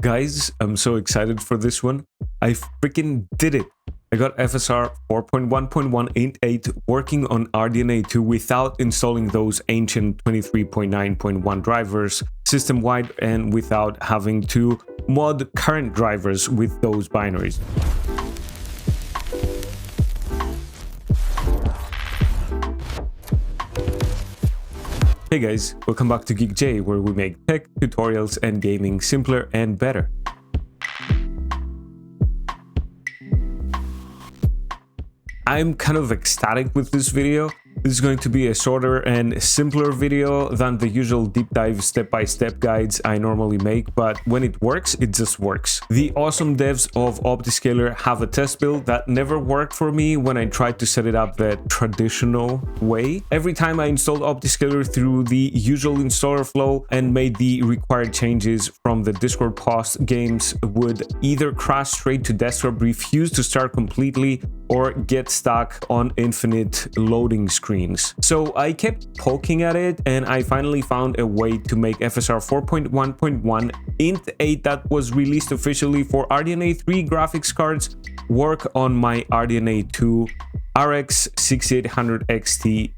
Guys, I'm so excited for this one. I freaking did it. I got FSR 4.1.1 int 8 working on RDNA2 without installing those ancient 23.9.1 drivers system-wide and without having to mod current drivers with those binaries. Hey guys, welcome back to GeekJ, where we make tech, tutorials, and gaming simpler and better. I'm kind of ecstatic with this video. This is going to be a shorter and simpler video than the usual deep dive step-by-step guides I normally make, but when it works, it just works. The awesome devs of OptiScaler have a test build that never worked for me when I tried to set it up the traditional way. Every time I installed OptiScaler through the usual installer flow and made the required changes from the Discord post, games would either crash straight to desktop, refuse to start completely, or get stuck on infinite loading screens. So I kept poking at it, and I finally found a way to make FSR 4.1.1 int 8 that was released officially for RDNA3 graphics cards work on my RDNA2 RX 6800 XT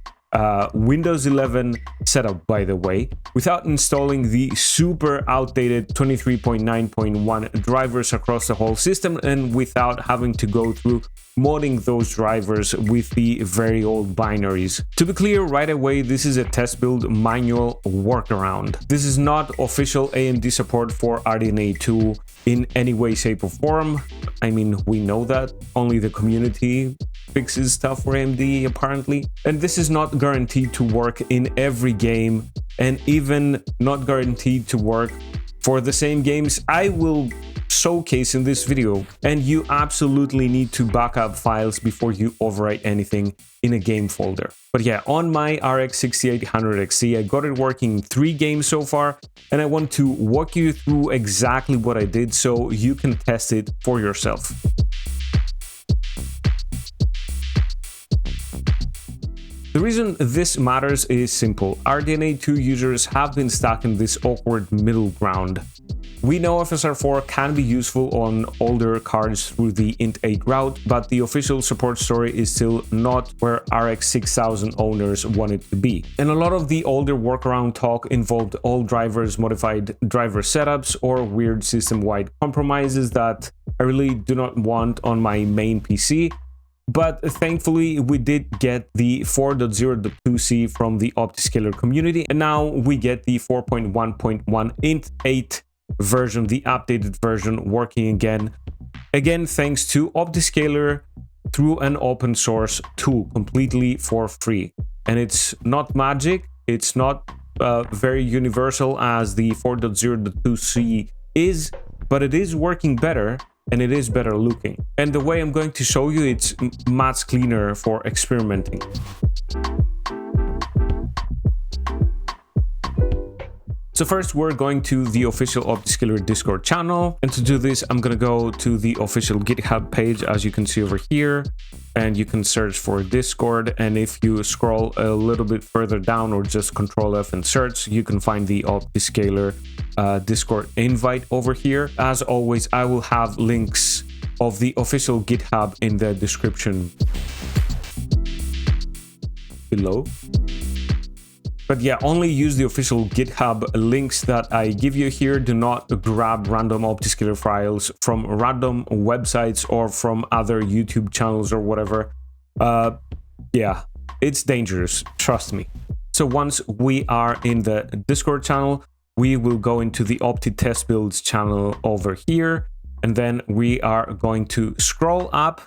Windows 11 setup, by the way, without installing the super outdated 23.9.1 drivers across the whole system and without having to go through modding those drivers with the very old binaries. To be clear right away, this is a test build manual workaround. This is not official AMD support for RDNA2 in any way, shape, or form. I mean, we know that. Only the community fixes stuff for AMD, apparently. And this is not guaranteed to work in every game, and even not guaranteed to work for the same games I will showcase in this video. And you absolutely need to back up files before you overwrite anything in a game folder. But yeah, on my RX 6800 XT, I got it working in 3 games so far, and I want to walk you through exactly what I did so you can test it for yourself. The reason this matters is simple. RDNA2 users have been stuck in this awkward middle ground. We know FSR 4 can be useful on older cards through the int 8 route, but the official support story is still not where RX 6000 owners want it to be. And a lot of the older workaround talk involved old drivers, modified driver setups, or weird system-wide compromises that I really do not want on my main PC. But thankfully, we did get the 4.0.2c from the OptiScaler community, and now we get the 4.1.1 int 8 version, the updated version, working again thanks to OptiScaler through an open source tool completely for free. And it's not magic, it's not very universal as the 4.0.2c is, but it is working better. And it is better looking. And the way I'm going to show you, it's much cleaner for experimenting. So first, we're going to the official OptiScaler Discord channel. And to do this, I'm going to go to the official GitHub page, as you can see over here. And you can search for Discord. And if you scroll a little bit further down or just Control F and search, you can find the OptiScaler Discord invite over here. As always, I will have links of the official GitHub in the description below. But yeah, only use the official GitHub links that I give you here. Do not grab random OptiScaler files from random websites or from other YouTube channels or whatever. Yeah, it's dangerous, trust me. So once we are in the Discord channel, we will go into the Opti Test Builds channel over here, and then we are going to scroll up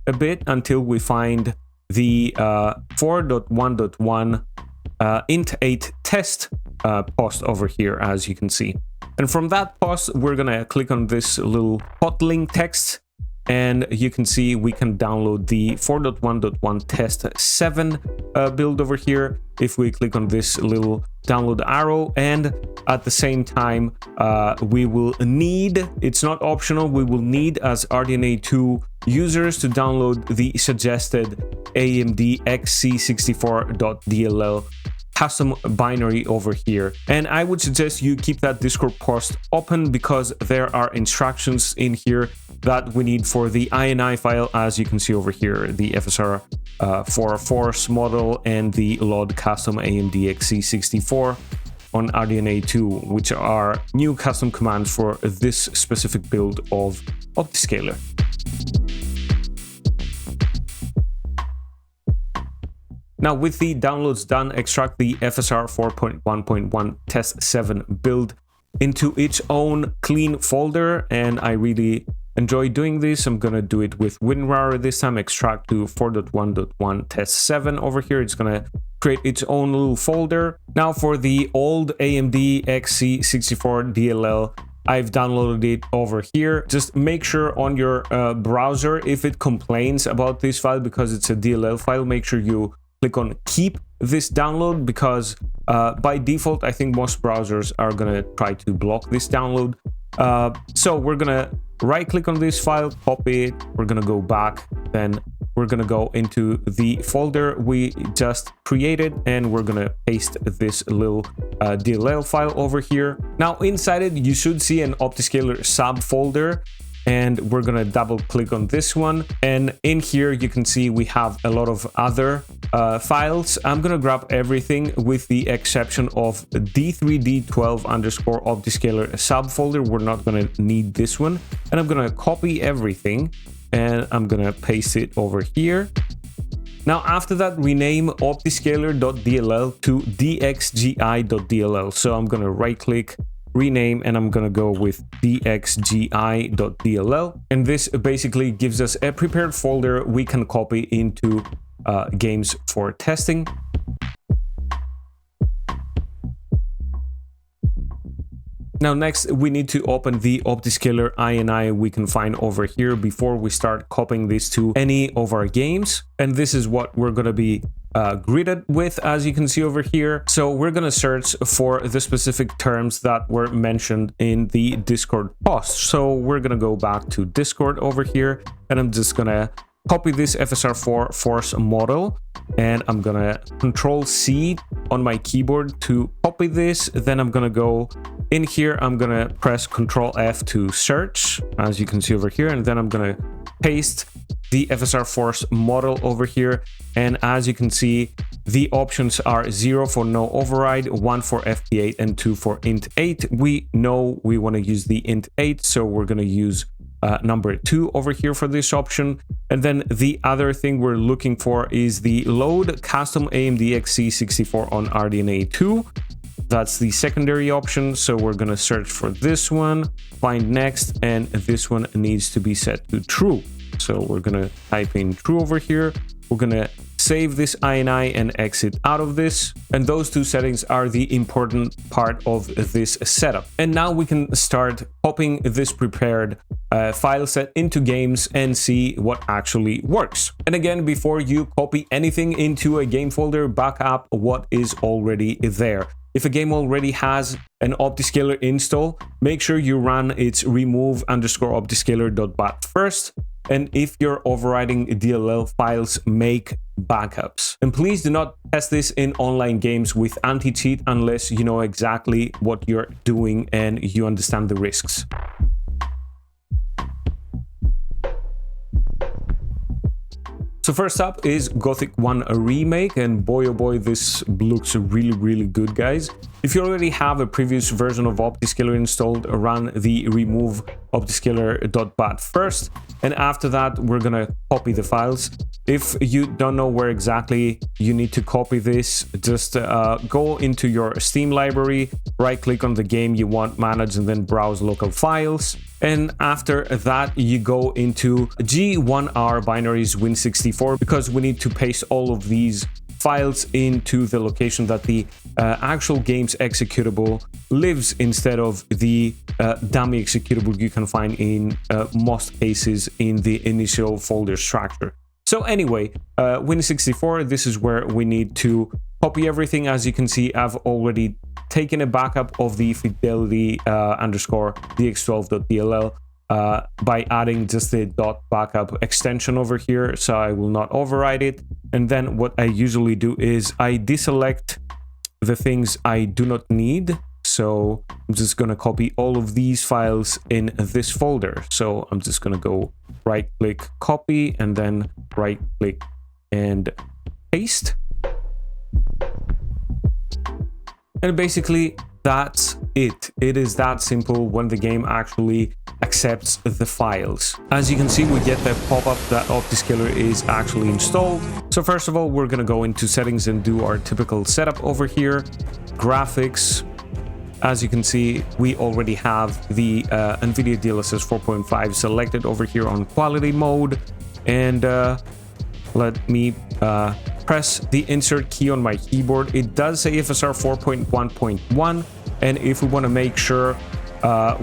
a bit until we find the 4.1.1 int 8 test post over here, as you can see. And from that post, we're gonna click on this little hot link text, and you can see we can download the 4.1.1 test 7 build over here if we click on this little download arrow. And at the same time, we will need, it's not optional, we will need as RDNA2 users to download the suggested AMD XC64.dll custom binary over here. And I would suggest you keep that Discord post open because there are instructions in here that we need for the INI file, as you can see over here, the FSR for force model and the LOD custom AMD XC64 on RDNA2, which are new custom commands for this specific build of OptiScaler. Now, with the downloads done, extract the FSR 4.1.1 test 7 build into its own clean folder, and I really enjoy doing this. I'm gonna do it with WinRAR this time. Extract to 4.1.1 test 7 over here. It's gonna create its own little folder. Now, for the old AMD XC64 DLL, I've downloaded it over here. Just make sure on your browser, if it complains about this file because it's a DLL file, make sure you click on keep this download, because by default, I think most browsers are gonna try to block this download. So we're gonna right click on this file, copy it, we're gonna go back, then we're gonna go into the folder we just created, and we're gonna paste this little DLL file over here. Now inside it, you should see an OptiScaler subfolder, and we're gonna double click on this one, and in here you can see we have a lot of other files. I'm gonna grab everything with the exception of D3D12 underscore OptiScaler subfolder. We're not gonna need this one, and I'm gonna copy everything and I'm gonna paste it over here. Now after that, rename OptiScaler.dll to DXGI.dll. So I'm gonna right click, rename, and I'm gonna go with DXGI.dll, and this basically gives us a prepared folder we can copy into games for testing. Now next, we need to open the OptiScaler.ini we can find over here before we start copying this to any of our games, and this is what we're gonna be greeted with, as you can see over here. So we're gonna search for the specific terms that were mentioned in the Discord post. So we're gonna go back to Discord over here, and I'm just gonna copy this FSR4 force model, and I'm gonna Control-C on my keyboard to copy this. Then I'm gonna go in here, I'm gonna press Control-F to search, as you can see over here, and then I'm gonna paste the FSR force model over here. And as you can see, the options are 0 for no override, 1 for FP8, and 2 for int8. We know we want to use the int8, so we're going to use number 2 over here for this option. And then the other thing we're looking for is the load custom AMD XC64 on RDNA2. That's the secondary option, so we're going to search for this one, find next, and this one needs to be set to true. So we're gonna type in true over here. We're gonna save this INI and exit out of this. And those two settings are the important part of this setup. And now we can start copying this prepared file set into games and see what actually works. And again, before you copy anything into a game folder, back up what is already there. If a game already has an OptiScaler install, make sure you run its remove_OptiScaler.bat first. And if you're overriding DLL files, make backups. And please do not test this in online games with anti-cheat unless you know exactly what you're doing and you understand the risks. So first up is Gothic 1 Remake, and boy oh boy, this looks really good, guys. If you already have a previous version of OptiScaler installed, run the remove OptiScaler.bat first, and after that we're gonna copy the files. If you don't know where exactly you need to copy this, just go into your Steam library, right click on the game you want managed, and then browse local files. And after that, you go into G1R binaries Win64, because we need to paste all of these files into the location that the actual game's executable lives, instead of the dummy executable you can find in most cases in the initial folder structure. So anyway, Win64, this is where we need to copy everything. As you can see, I've already taken a backup of the fidelity underscore dx12.dll by adding just the .backup extension over here, so I will not override it. And then what I usually do is I deselect the things I do not need. So I'm just going to copy all of these files in this folder. So I'm just going to go right click, copy, and then right click and paste. And basically that's it. It is that simple when the game actually accepts the files. As you can see, we get the pop-up that OptiScaler is actually installed. So first of all, we're going to go into settings and do our typical setup over here. Graphics. As you can see, we already have the NVIDIA DLSS 4.5 selected over here on quality mode. And let me press the insert key on my keyboard. It does say FSR 4.1.1. And if we want to make sure,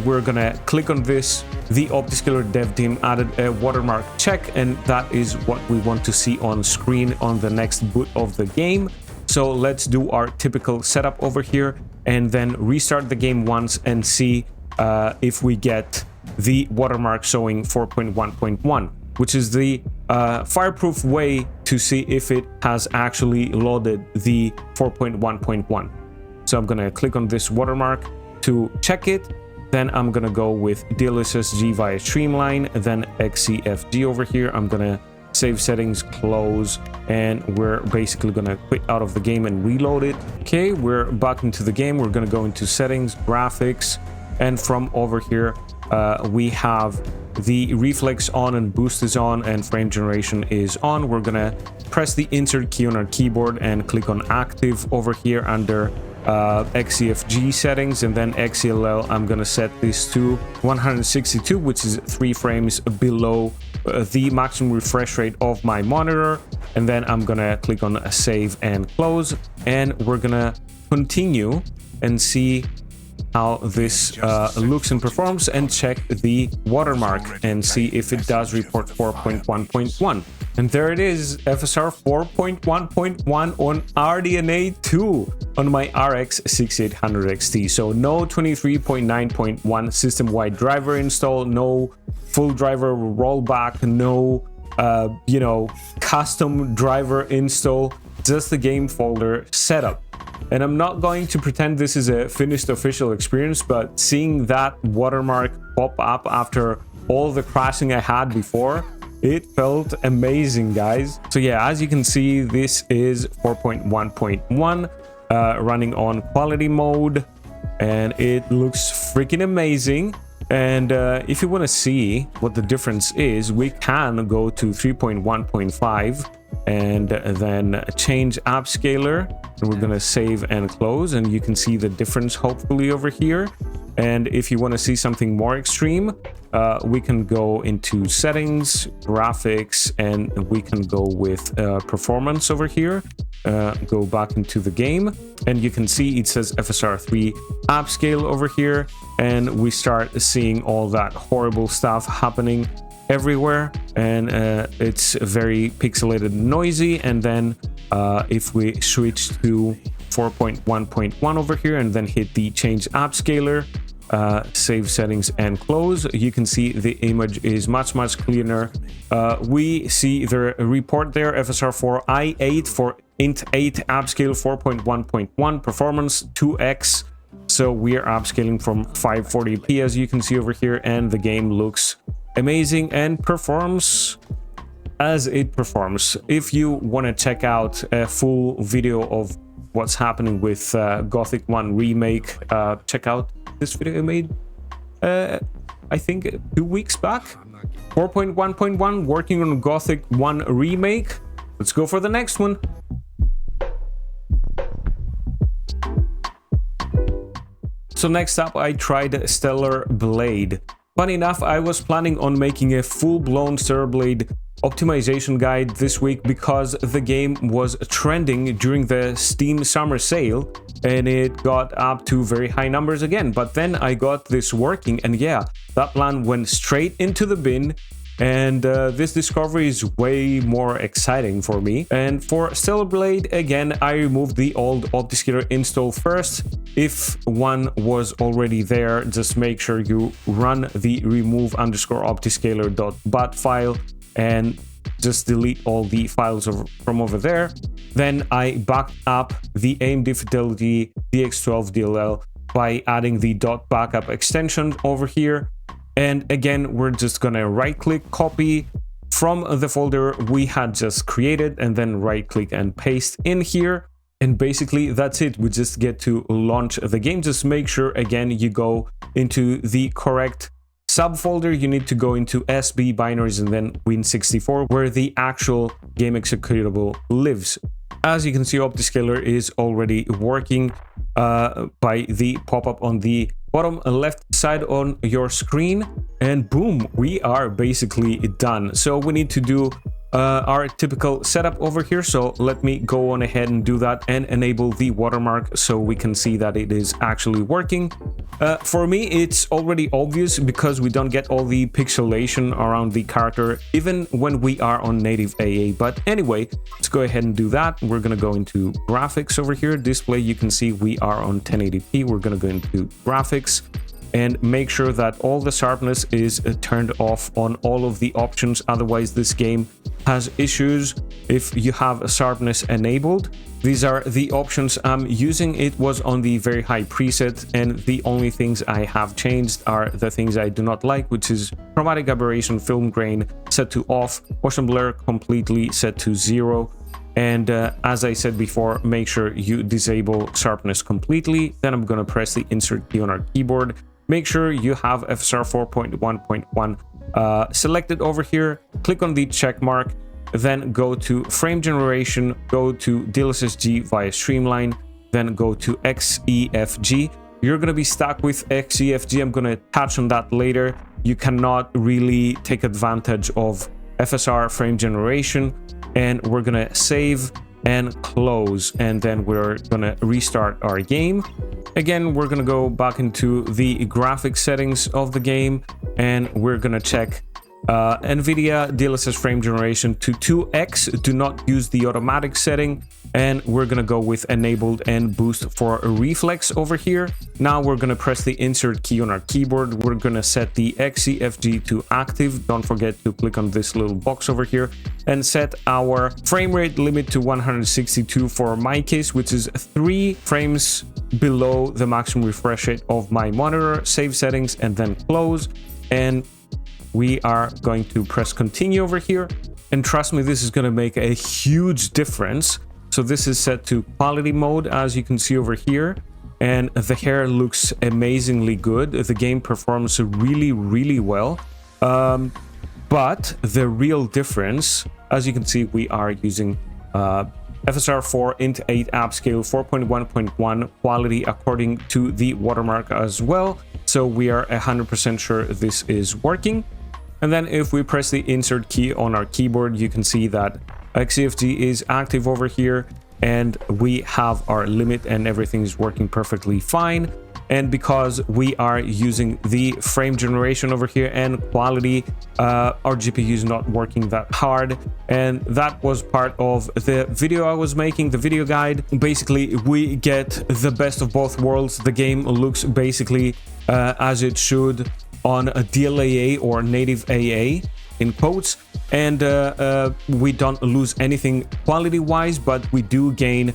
we're going to click on this. The OptiScaler dev team added a watermark check, and that is what we want to see on screen on the next boot of the game. So let's do our typical setup over here and then restart the game once and see if we get the watermark showing 4.1.1, which is the fireproof way to see if it has actually loaded the 4.1.1. So I'm going to click on this watermark to check it. Then I'm going to go with DLSS G via Streamline, then XCFG over here. I'm going to save settings, close, and we're basically going to quit out of the game and reload it. Okay, we're back into the game. We're going to go into settings, graphics, and from over here, we have the reflex on and boost is on and frame generation is on. We're going to press the insert key on our keyboard and click on active over here under XCFG settings, and then XCLL. I'm going to set this to 162, which is 3 frames below the maximum refresh rate of my monitor. And then I'm going to click on save and close, and we're going to continue and see how this looks and performs, and check the watermark and see if it does report 4.1.1. And there it is, FSR 4.1.1 on RDNA2 on my RX 6800 XT. So no 23.9.1 system-wide driver install, no full driver rollback, no custom driver install, just the game folder setup. And I'm not going to pretend this is a finished official experience, but seeing that watermark pop up after all the crashing I had before, it felt amazing, guys. So yeah, as you can see, this is 4.1.1 running on quality mode, and it looks freaking amazing. And if you want to see what the difference is, we can go to 3.1.5 and then change OptiScaler, and we're going to save and close, and you can see the difference hopefully over here. And if you want to see something more extreme, we can go into settings, graphics, and we can go with performance over here. Go back into the game, and you can see it says FSR 3 upscale over here, and we start seeing all that horrible stuff happening everywhere, and it's very pixelated and noisy. And then if we switch to 4.1.1 over here and then hit the change upscaler, save settings and close, you can see the image is much cleaner. We see the report there, FSR 4 i8 for int 8 upscale 4.1.1 performance 2x. So we are upscaling from 540p, as you can see over here, and the game looks amazing and performs as it performs. If you want to check out a full video of what's happening with Gothic 1 Remake, check out this video I made I think 2 weeks back. 4.1.1 working on Gothic 1 Remake. Let's go for the next one. So next up, I tried Stellar Blade. Funny enough, I was planning on making a full-blown Stellar Blade optimization guide this week because the game was trending during the Steam summer sale and it got up to very high numbers again. But then I got this working, and yeah, that plan went straight into the bin. And this discovery is way more exciting for me. And for Stellar Blade, again, I removed the old OptiScaler install first. If one was already there, just make sure you run the remove_OptiScaler.bat file and just delete all the files from over there. Then I backed up the AMD Fidelity DX12 DLL by adding the .backup extension over here. And again, we're just gonna right click, copy from the folder we had just created, and then right click and paste in here. And basically that's it. We just get to launch the game. Just make sure again you go into the correct subfolder. You need to go into SB binaries and then Win64, where the actual game executable lives. As you can see, OptiScaler is already working by the pop-up on the bottom left side on your screen, and boom, we are basically done. So we need to do our typical setup over here. So let me go on ahead and do that and enable the watermark so we can see that it is actually working. For me, it's already obvious because we don't get all the pixelation around the character even when we are on native AA. But anyway, let's go ahead and do that. We're gonna go into graphics over here. Display, you can see we are on 1080p. We're gonna go into graphics and make sure that all the sharpness is turned off on all of the options. Otherwise, this game has issues if you have sharpness enabled. These are the options I'm using. It was on the very high preset, and the only things I have changed are the things I do not like, which is chromatic aberration, film grain set to off, motion blur completely set to 0. And as I said before, make sure you disable sharpness completely. Then I'm gonna press the insert key on our keyboard. Make sure you have FSR 4.1.1 selected over here. Click on the check mark, then go to frame generation, go to DLSSG via streamline, then go to XEFG. You're going to be stuck with XEFG. I'm going to touch on that later. You cannot really take advantage of FSR frame generation, and we're going to save and close, and then we're gonna restart our game. Again, we're gonna go back into the graphics settings of the game, and we're gonna check NVIDIA DLSS frame generation to 2x. Do not use the automatic setting, and we're gonna go with enabled and boost for a reflex over here. Now we're gonna press the insert key on our keyboard. We're gonna set the XEFG to active. Don't forget to click on this little box over here and set our frame rate limit to 162 for my case, which is 3 frames below the maximum refresh rate of my monitor. Save settings and then close, and we are going to press continue over here. And trust me, this is going to make a huge difference. So this is set to quality mode, as you can see over here, and the hair looks amazingly good. The game performs really well. But the real difference, as you can see, we are using FSR 4x8 upscale 4.1.1 quality according to the watermark as well. So we are 100% sure this is working. And then if we press the insert key on our keyboard, you can see that XEFG is active over here, and we have our limit and everything is working perfectly fine. And because we are using the frame generation over here and quality, our GPU is not working that hard. And that was part of the video I was making, the video guide. Basically, we get the best of both worlds. The game looks basically as it should on a DLAA or native AA in quotes, and we don't lose anything quality wise, but we do gain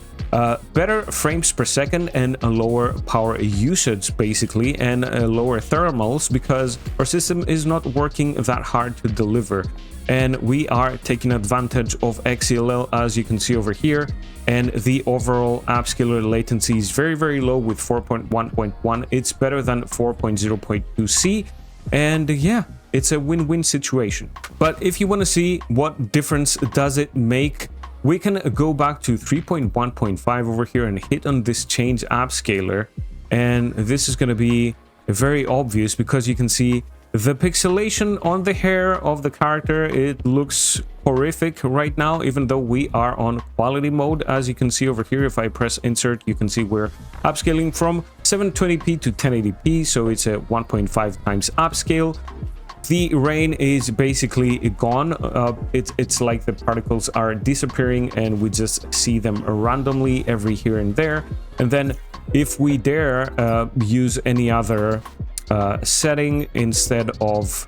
better frames per second and a lower power usage basically, and lower thermals, because our system is not working that hard to deliver. And we are taking advantage of XELL, as you can see over here, and the overall upscaler latency is very low with 4.1.1. It's better than 4.0.2c, and yeah, it's a win-win situation. But if you want to see what difference does it make, we can go back to 3.1.5 over here and hit on this change upscaler, and this is going to be very obvious because you can see the pixelation on the hair of the character. It looks horrific right now, even though we are on quality mode. As you can see over here, if I press insert, you can see we're upscaling from 720p to 1080p, so it's a 1.5 times upscale. The rain is basically gone. It's like the particles are disappearing and we just see them randomly every here and there. And then if we dare use any other setting instead of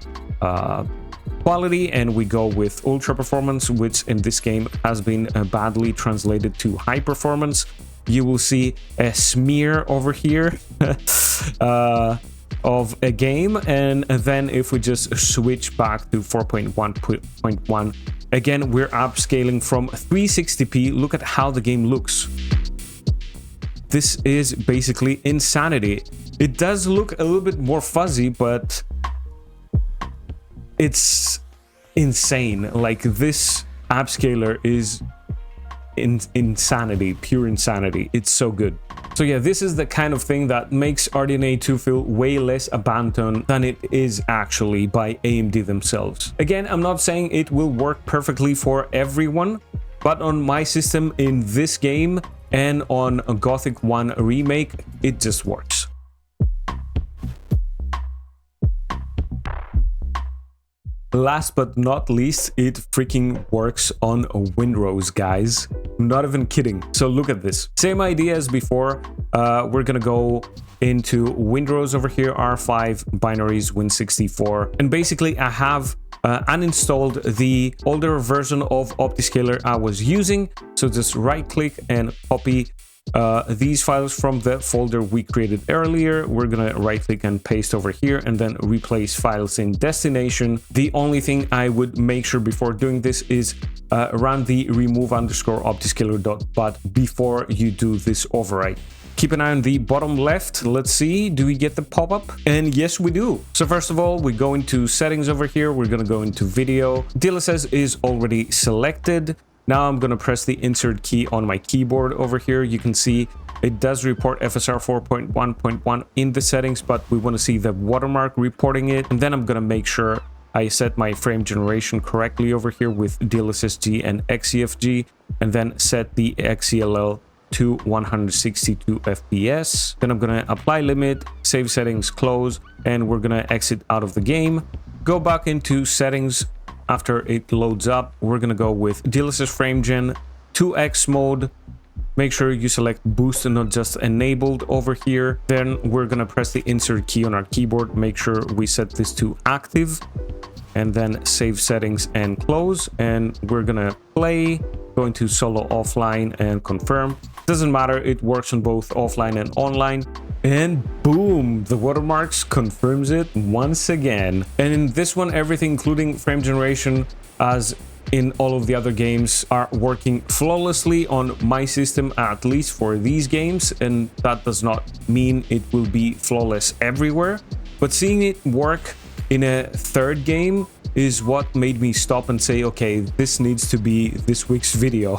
quality and we go with ultra performance, which in this game has been badly translated to high performance, you will see a smear over here of a game. And then if we just switch back to 4.1.1, again, we're upscaling from 360p. Look at how the game looks. This is basically insanity. It does look a little bit more fuzzy, but it's insane. Like, this upscaler is insanity, pure insanity. It's so good. So yeah, this is the kind of thing that makes RDNA2 feel way less abandoned than it is actually by AMD themselves. Again, I'm not saying it will work perfectly for everyone, but on my system in this game and on a Gothic 1 Remake, it just works. Last but not least, it freaking works on Windrose, guys. I'm not even kidding. So look at this. Same idea as before. We're gonna go into Windrose over here, R5, binaries, Win64. And basically, I have uninstalled the older version of OptiScaler I was using. So just right click and copy these files from the folder we created earlier. We're gonna right click and paste over here and then replace files in destination. The only thing I would make sure before doing this is run the remove_optiscaler.bat before you do this override. Keep an eye on the bottom left. Let's see, do we get the pop-up? And yes, we do. So first of all, we go into settings over here. We're gonna go into video. DLSS is already selected. Now I'm going to press the insert key on my keyboard over here. You can see it does report FSR 4.1.1 in the settings, but we want to see the watermark reporting it. And then I'm going to make sure I set my frame generation correctly over here with DLSSG and XEFG, and then set the XELL to 162 FPS. Then I'm going to apply limit, save settings, close, and we're going to exit out of the game. Go back into settings. After it loads up, we're gonna go with DLSS frame gen 2x mode. Make sure you select boost and not just enabled over here. Then we're gonna press the insert key on our keyboard. Make sure we set this to active, and then save settings and close. And we're gonna play, go into solo offline and confirm. Doesn't matter, it works on both offline and online. And boom, the watermarks confirms it once again. And in this one, everything including frame generation, as in all of the other games, are working flawlessly on my system, at least for these games. And that does not mean it will be flawless everywhere, but seeing it work in a third game is what made me stop and say, okay, this needs to be this week's video.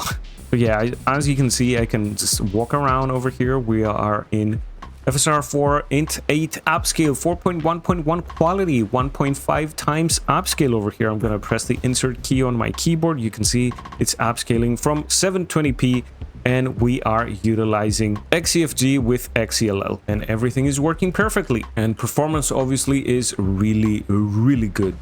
So yeah, as you can see, I can just walk around over here. We are in FSR 4 int 8 upscale, 4.1.1 quality, 1.5 times upscale over here. I'm going to press the insert key on my keyboard. You can see it's upscaling from 720p, and we are utilizing XEFG with XELL, and everything is working perfectly. And performance obviously is really, really good.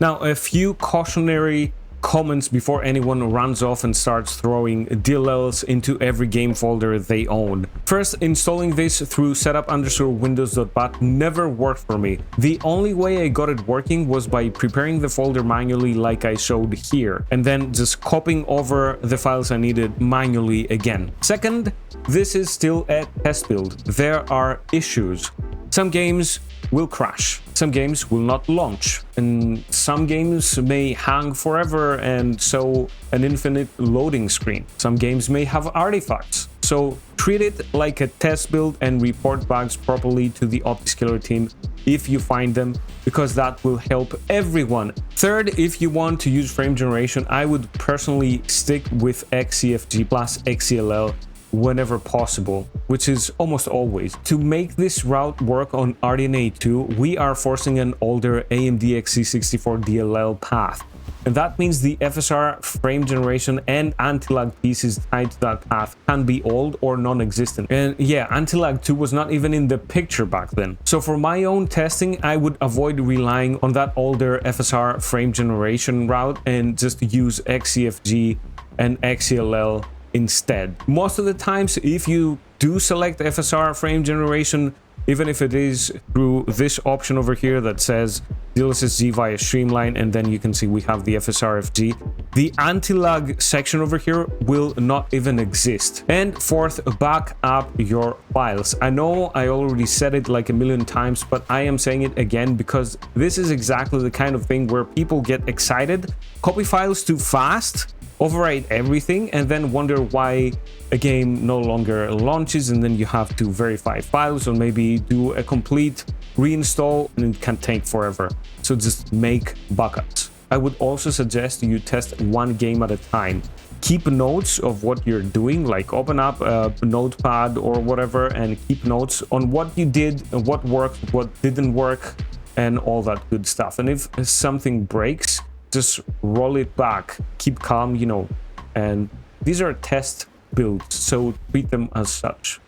Now, a few cautionary comments before anyone runs off and starts throwing DLLs into every game folder they own. First, installing this through setup_windows.bat never worked for me. The only way I got it working was by preparing the folder manually like I showed here, and then just copying over the files I needed manually again. Second, this is still a test build. There are issues. Some games will crash, some games will not launch, and some games may hang forever and show an infinite loading screen. Some games may have artifacts. So treat it like a test build and report bugs properly to the OptiScaler team if you find them, because that will help everyone. Third, if you want to use frame generation, I would personally stick with XEFG plus XELL whenever possible, which is almost always. To make this route work on RDNA2, we are forcing an older AMD XC64 DLL path. And that means the FSR frame generation and anti-lag pieces tied to that path can be old or non-existent. And yeah, anti-lag 2 was not even in the picture back then. So for my own testing, I would avoid relying on that older FSR frame generation route and just use XEFG and XELL instead. Most of the times, if you do select FSR frame generation, even if it is through this option over here that says DLSS via Streamline, and then you can see we have the FSR FG. The anti-lag section over here will not even exist. And fourth, back up your files. I know I already said it like a million times, but I am saying it again because this is exactly the kind of thing where people get excited, copy files too fast, overwrite everything, and then wonder why a game no longer launches, and then you have to verify files or maybe do a complete reinstall, and it can take forever. So just make backups. I would also suggest you test one game at a time. Keep notes of what you're doing, like open up a notepad or whatever and keep notes on what you did, what worked, what didn't work, and all that good stuff. And if something breaks, just roll it back, keep calm, you know, and these are test builds, so treat them as such.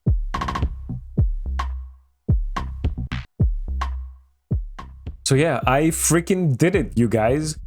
So yeah, I freaking did it, you guys.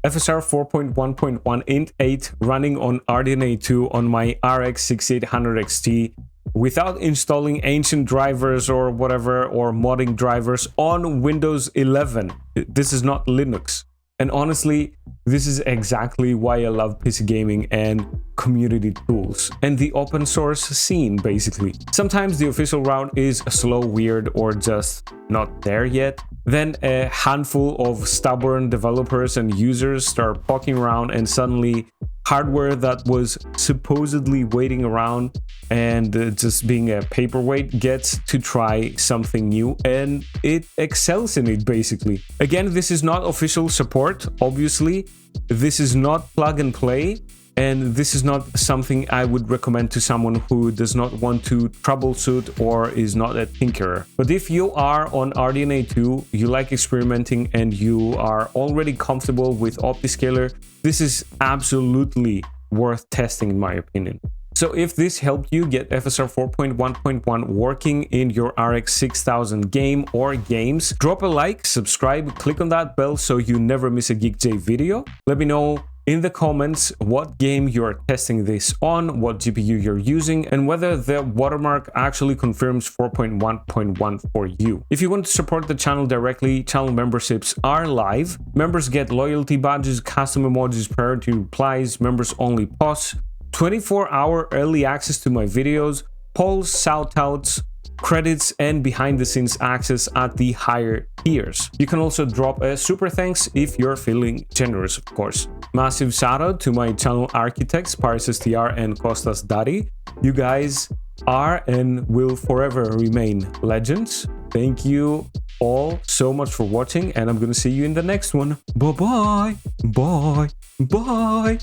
FSR 4.1.1 int 8 running on RDNA2 on my RX 6800 XT without installing ancient drivers or whatever, or modding drivers on Windows 11. This is not Linux. And honestly, this is exactly why I love PC gaming and community tools and the open source scene, basically. Sometimes the official route is slow, weird, or just not there yet. Then a handful of stubborn developers and users start poking around, and suddenly hardware that was supposedly waiting around and just being a paperweight gets to try something new, and it excels in it, basically. Again, this is not official support, obviously. This is not plug and play, and this is not something I would recommend to someone who does not want to troubleshoot or is not a tinkerer. But if you are on RDNA2, you like experimenting, and you are already comfortable with OptiScaler, this is absolutely worth testing, in my opinion. So if this helped you get FSR 4.1.1 working in your RX 6000 game or games, drop a like, subscribe, click on that bell so you never miss a GeekJ video. Let me know in the comments what game you're testing this on, what GPU you're using, and whether the watermark actually confirms 4.1.1 for you. If you want to support the channel directly, channel memberships are live. Members get loyalty badges, custom emojis, priority replies, members only posts, 24-hour early access to my videos, polls, shoutouts, credits, and behind-the-scenes access at the higher tiers. You can also drop a super thanks if you're feeling generous, of course. Massive shout out to my channel architects, Paris STR and Kostas Dari. You guys are and will forever remain legends. Thank you all so much for watching, and I'm gonna see you in the next one. Bye-bye. Bye. Bye.